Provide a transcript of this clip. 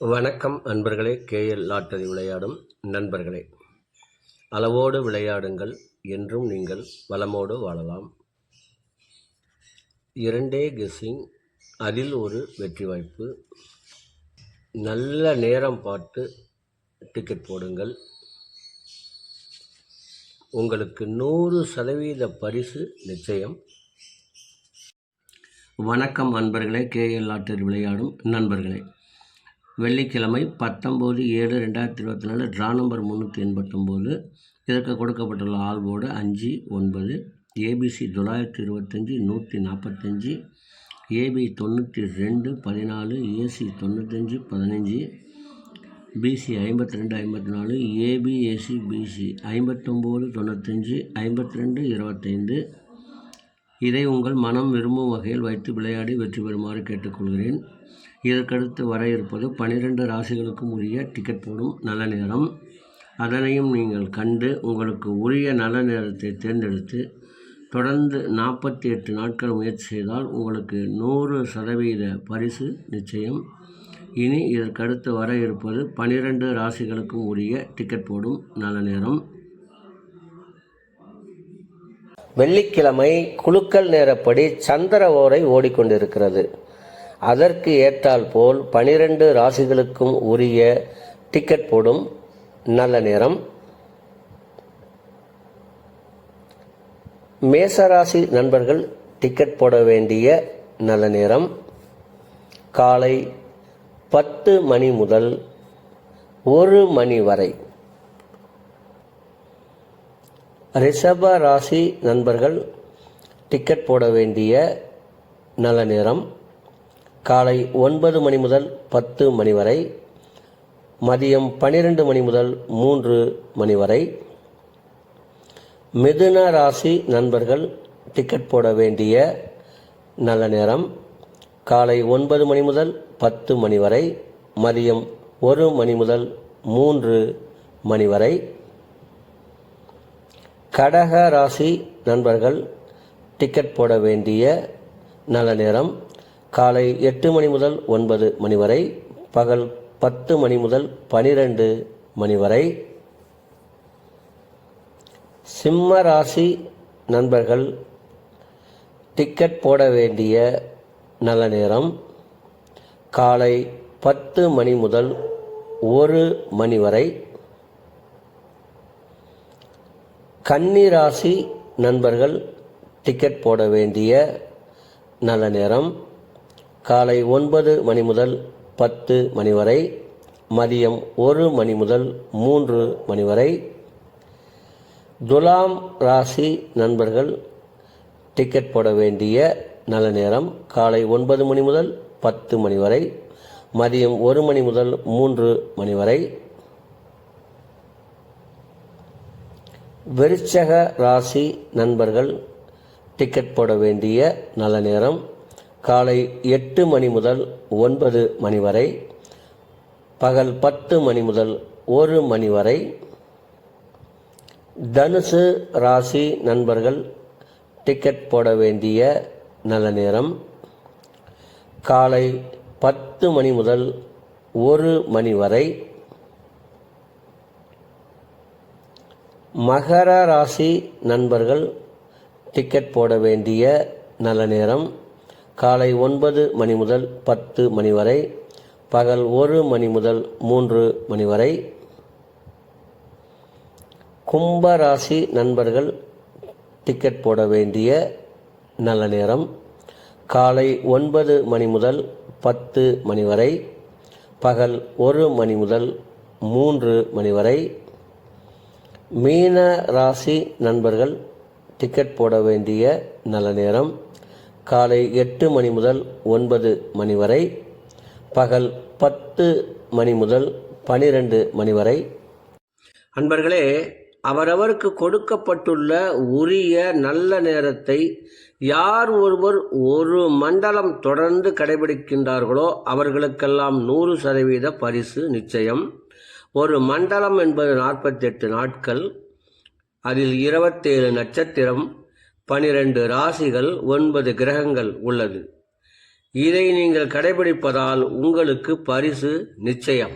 வணக்கம் அன்பர்களே. KL lottery விளையாடும் நண்பர்களே, அளவோடு விளையாடுங்கள், என்றும் நீங்கள் வளமோடு வாழலாம். 2 கெஸ்ஸிங், அதில் ஒரு வெற்றி வாய்ப்பு. நல்ல நேரம் பார்த்து டிக்கெட் போடுங்கள். உங்களுக்கு 100% பரிசு நிச்சயம். வணக்கம் அன்பர்களே. கேஎல் லாட்டரி விளையாடும் நண்பர்களே, வெள்ளிக்கிழமை 19/7/2024 ட்ரா நம்பர் 389. இதற்கு கொடுக்கப்பட்டுள்ள ஆல் போர்டு 5, 9, ABC 925, 145, AB 92, 14, AC 95, 15, BC 52, 54, AB, AC, BC 59, 95, 52, 25. இதை உங்கள் மனம் விரும்பும் வகையில் வைத்து விளையாடி வெற்றி பெறுமாறு கேட்டுக்கொள்கிறேன். இதற்கடுத்து வர இருப்பது 12 ராசிகளுக்கும் உரிய டிக்கெட் போடும் நல்ல நேரம். அதனையும் நீங்கள் கண்டு உங்களுக்கு உரிய நல்ல நேரத்தை தேர்ந்தெடுத்து தொடர்ந்து 48 நாட்கள் முயற்சி செய்தால் உங்களுக்கு 100% பரிசு நிச்சயம். இனி இதற்கடுத்து வர இருப்பது 12 ராசிகளுக்கும் உரிய டிக்கெட் போடும் நல்ல நேரம். வெள்ளிக்கிழமை குலுக்கல் நேரப்படி சந்திர ஓரை ஓடிக்கொண்டிருக்கிறது. அதற்கு ஏற்றால் போல் 12 ராசிகளுக்கும் உரிய டிக்கெட் போடும் நல்ல நேரம். மேசராசி நண்பர்கள் டிக்கெட் போட வேண்டிய நல்ல நேரம் காலை 10 மணி முதல் 1 மணி வரை. ரிஷப ராசி நண்பர்கள் டிக்கெட் போட வேண்டிய நல்ல நேரம் காலை 9 மணி முதல் 10 மணி வரை, மதியம் 12 மணி முதல் 3 மணி வரை. மிதுன ராசி நண்பர்கள் டிக்கெட் போட வேண்டிய நல்ல நேரம் காலை 9 மணி முதல் 10 மணி வரை, மதியம் 1 மணி முதல் 3 மணி வரை. கடக ராசி நண்பர்கள் டிக்கெட் போட வேண்டிய நல்ல நேரம் காலை 8 மணி முதல் 9 மணி வரை, பகல் 10 மணி முதல் 12 மணி வரை. சிம்ம ராசி நண்பர்கள் டிக்கெட் போட வேண்டிய நல்ல நேரம் காலை 10 மணி முதல் 1 மணி வரை. கன்னி ராசி நண்பர்கள் டிக்கெட் போட வேண்டிய நல்ல நேரம் காலை 9 மணி முதல் 10 மணி வரை, மதியம் 1 மணி முதல் 3 மணி வரை. துலாம் ராசி நண்பர்கள் டிக்கெட் போட வேண்டிய நல்ல நேரம் காலை 9 மணி முதல் 10 மணி வரை, மதியம் 1 மணி முதல் 3 மணி வரை. விருச்சக ராசி நண்பர்கள் டிக்கெட் போட வேண்டிய நல்ல நேரம் காலை 8 மணி முதல் 9 மணி வரை, பகல் 10 மணி முதல் 1 மணி வரை. தனுசு ராசி நண்பர்கள் டிக்கெட் போட வேண்டிய நல்ல நேரம் காலை 10 மணி முதல் 1 மணி வரை. மகர ராசி நண்பர்கள் டிக்கெட் போட வேண்டிய நல்ல நேரம் காலை 9 மணி முதல் 10 மணி வரை, பகல் 1 மணி முதல் 3 மணி வரை. கும்ப ராசி நண்பர்கள் டிக்கெட் போட வேண்டிய நல்ல நேரம் காலை 9 மணி முதல் 10 மணி வரை, பகல் 1 மணி முதல் 3 மணி வரை. மீன ராசி நண்பர்கள் டிக்கெட் போட வேண்டிய நல்ல நேரம் காலை 8 மணி முதல் 9 மணி வரை, பகல் 10 மணி முதல் 12 மணி வரை. அன்பர்களே, அவரவருக்கு கொடுக்கப்பட்டுள்ள உரிய நல்ல நேரத்தை யார் ஒருவர் ஒரு மண்டலம் தொடர்ந்து கடைபிடிக்கின்றார்களோ அவர்களுக்கெல்லாம் 100% பரிசு நிச்சயம். ஒரு மண்டலம் என்பது 48 நாட்கள். அதில் 27 நட்சத்திரம், 12 ராசிகள், 9 கிரகங்கள் உள்ளது. இதை நீங்கள் கடைபிடிப்பதால் உங்களுக்கு பரிசு நிச்சயம்.